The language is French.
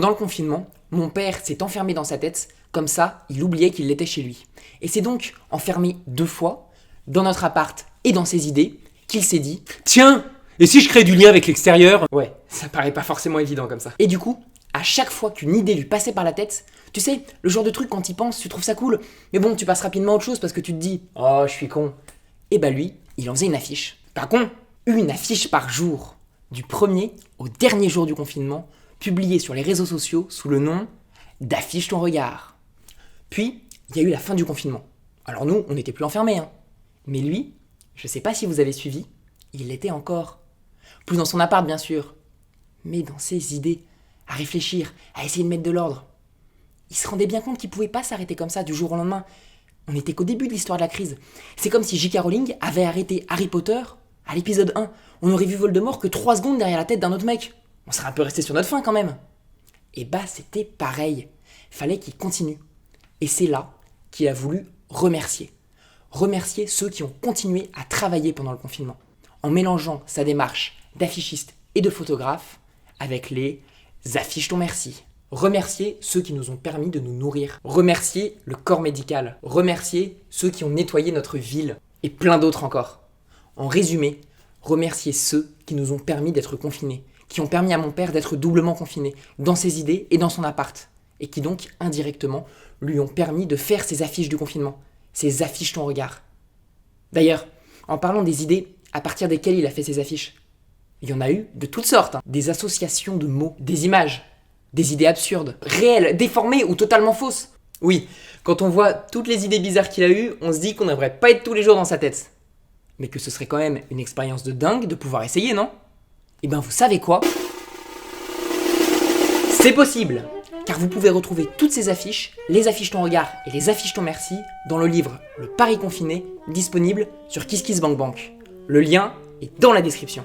Pendant le confinement, mon père s'est enfermé dans sa tête, comme ça, il oubliait qu'il l'était chez lui. Et c'est donc enfermé 2 fois, dans notre appart et dans ses idées, qu'il s'est dit « Tiens, et si je crée du lien avec l'extérieur ?» Ouais, ça paraît pas forcément évident comme ça. Et du coup, à chaque fois qu'une idée lui passait par la tête, tu sais, le genre de truc quand t'y penses, tu trouves ça cool, mais bon, tu passes rapidement à autre chose parce que tu te dis « Oh, je suis con ». Et bah lui, il en faisait une affiche. Pas con, une affiche par jour, du premier au dernier jour du confinement, publiée sur les réseaux sociaux sous le nom d'Affiche ton regard. Puis, il y a eu la fin du confinement. Alors nous, on n'était plus enfermés, hein. Mais lui, je sais pas si vous avez suivi, il l'était encore. Plus dans son appart, bien sûr, mais dans ses idées, à réfléchir, à essayer de mettre de l'ordre. Il se rendait bien compte qu'il pouvait pas s'arrêter comme ça du jour au lendemain. On n'était qu'au début de l'histoire de la crise. C'est comme si J.K. Rowling avait arrêté Harry Potter à l'épisode 1. On aurait vu Voldemort que 3 secondes derrière la tête d'un autre mec. On serait un peu resté sur notre faim quand même. Et bah c'était pareil. Fallait qu'il continue. Et c'est là qu'il a voulu remercier. Remercier ceux qui ont continué à travailler pendant le confinement. En mélangeant sa démarche d'affichiste et de photographe avec les affiches ton merci. Remercier ceux qui nous ont permis de nous nourrir. Remercier le corps médical. Remercier ceux qui ont nettoyé notre ville. Et plein d'autres encore. En résumé, remercier ceux qui nous ont permis d'être confinés. Qui ont permis à mon père d'être doublement confiné. Dans ses idées et dans son appart. Et qui donc, indirectement, lui ont permis de faire ses affiches du confinement. Ses affiches ton regard. D'ailleurs, en parlant des idées à partir desquelles il a fait ses affiches, il y en a eu de toutes sortes. Des associations de mots, des images, des idées absurdes, réelles, déformées ou totalement fausses. Oui, quand on voit toutes les idées bizarres qu'il a eues, on se dit qu'on n'aimerait pas être tous les jours dans sa tête. Mais que ce serait quand même une expérience de dingue de pouvoir essayer, non ? Eh ben vous savez quoi ? C'est possible ! Car vous pouvez retrouver toutes ces affiches, les affiches ton regard et les affiches ton merci, dans le livre Le Paris confiné, disponible sur KissKissBankBank. Le lien est dans la description.